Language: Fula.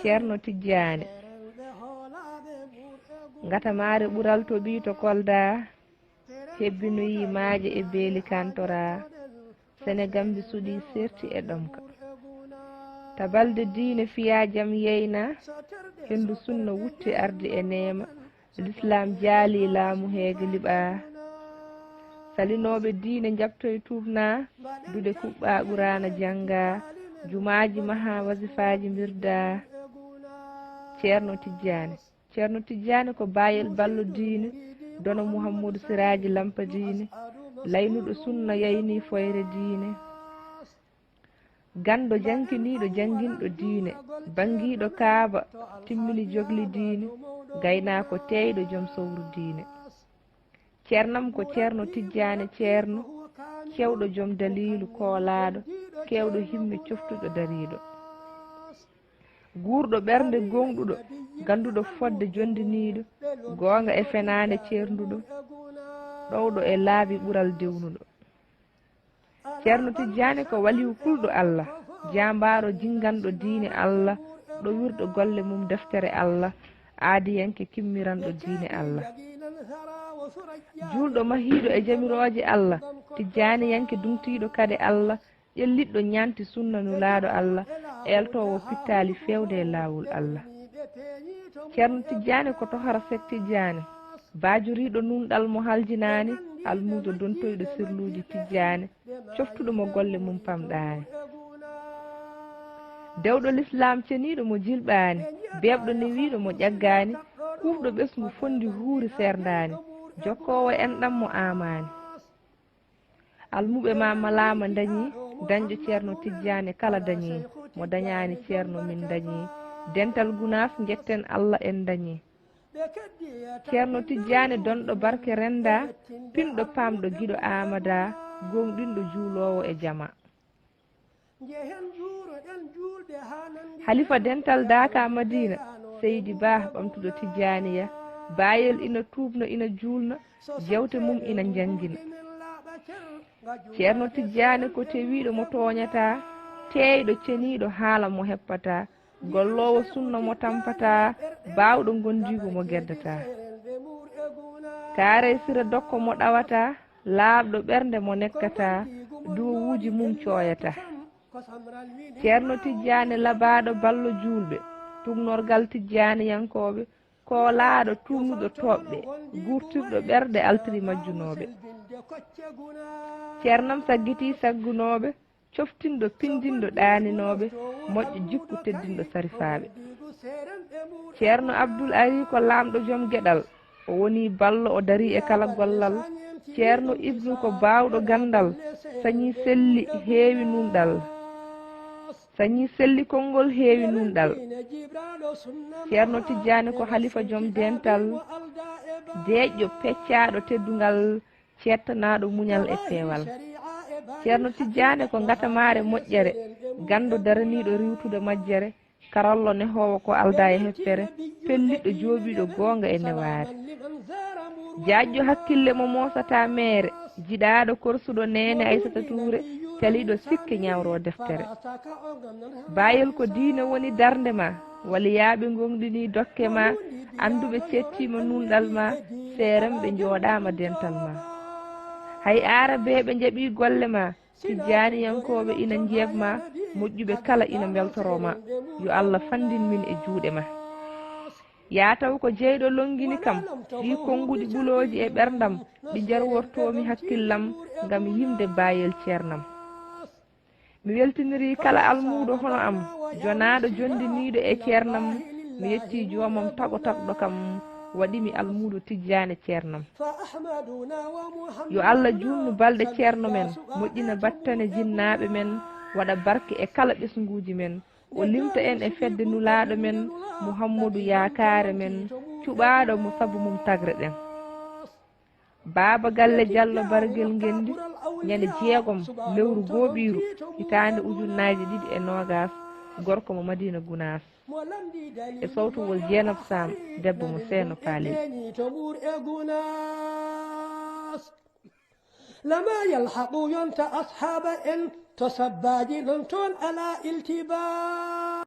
ceerno Tijjani ngatamare ɓural to ɓi to kolda hebbinoyi maaje e beeli kantora Sénégambi suɗi serti e ɗomka tabalde diine fiya jam yeyna hendu sunna wutti ardi e neema l'islam jaali laamu heege liɓa salinoɓe diine jabtoye tuubna dude kuɓɓa ɓurana janga jumaaji maha wasifaji mbirda ceerno Tijjani ko bayel ballo diine dono Mouhamadou Siraji lampa diine laynuɗo sunna yayni foyre diine gando jankiniɗo janguinɗo diine bangiɗo kaaba timmini jogli diine gaynako teyɗo joom sowru diine ceernam ko ceerno Tijjani ceerno kewɗo joom dalilu koolaɗo kewɗo himmi coftuɗo dariɗo guurɗo ɓernde gonɗuɗo ganduɗo fodde jondiniɗo goonga e fenande ceernduɗo ɗowɗo e laabi ɓural dewnuɗo ceerno Tijjani ko waliw kulɗo Allah jambaɗo jinganɗo diine Allah ɗo wirɗo golle mum deftere Allah aadiyanke kimmiranɗo diine Allah julɗo mahiɗo e jamiroje Allah Tijjani yanke dumtiɗo kade Allah ƴelliɗɗo ñanti sunna nulaɗo Allah eltowo pittali fewde e lawol Allah ceerno Tijjani ko tohara sek Tijjani bajuriɗo nunɗal mo haljinani almudo dontoyɗo sirluji Tijjani coftuɗo mo golle mum pamɗani dewɗo l'islam ceniɗo mo jilɓani beɓɗo newiɗo mo ƴaggani kufɗo ɓesgu fondi huuri serdani jokkowo enɗam mo amani almuɓe ma malama dañi dañƴo ceerno Tijjani kala dañi mo dañani ceerno min dañi dental gunas jetten Allah en dañi ceerno Tijjani donɗo barke renda pinɗo pamɗo giɗo amada gonɗinɗo juulowo e jama halifa dental daka Madina Seydi Ba ɓamtuɗo Tijjaniya bayel ina tuubno ina juulna jewte mum ina jangina ceerno Tijjani ko tewiɗo mo toñata teyɗo ceniɗo haala mo heppata gollowo sunna mo tampata bawɗo gondigo mo geddata kaare sira dokko mo ɗawata laaɓɗo ɓernde mo nekkata duwuji mum coyata ceerno Tijjani labaɗo ballo julɓe tugnorgal Tijjani yankoɓe koolaɗo tumnuɗo toɓɓe gurtirɗo ɓerde altiri majjunoɓe ceernam saggiti saggunoɓe coftinɗo pindinɗo ɗaninoɓe moƴƴo jikku teddinɗo sarifaɓe ceerno Abdoul Ari ko lamɗo joom gueɗal o woni ballo o dari e kala gollal ceerno Ibnu ko bawɗo gandal sañi selli heewi nunɗal sañi selli konngol heewi nunɗal ceerno Tijjani ko halifa joom dental deƴƴo peccaɗo teddungal cettanaɗo muñal e peewal ceerno Tijjani ko gatamare moƴƴere gando daraniɗo riwtude majjere karallo nehowo ko alda e heppere pelliɗo jooɓiɗo gonga e neware jaƴƴo hakkille mo mosata mere jiɗaɗo korsuɗo nene Aissata Touré caliɗo sikke ñawro deftere bayel ko diine woni darde ma waliyaɓe gonɗini dokke ma anduɓe cettima nunɗal ma seremɓe jooɗama dental ma hay arabeɓe jaaɓi golle ma Tijjaniyankoɓe ina jebma moƴƴuɓe kala ina beltoroma yo Allah fandin min e juuɗe ma yataw ko jeyɗo longini kam ɗi konguɗi ɓuloji e ɓerdam ɗi jarwortomi hakkillam gam yimde bayel ceernam mi weltiniri kala almuɗo hono am jonaɗo jondiniɗo e ceernam mi yetti jomam tago tagɗo kam waɗimi almuɗo Tijjani ceernam yo Allah junnu balɗe ceerno men moƴƴina battane jinnaɓe men waɗa barke e kala ɓesguji men o limta en e fedde nulaɗo men Mouhamadou yakare men cuɓaɗo mo saabu mum tagre ɗen Baba Galle Diallo Barguel Ngendi ñande jeegom lewru goɓiru hitande ujunnaji 220 gorko mo Madina Gounas e sawtugol Dieynaba Sam debbo mo Seeno Paali لما يلحق ينت أصحاب إن to sabbaji ɗon toon ala iltiba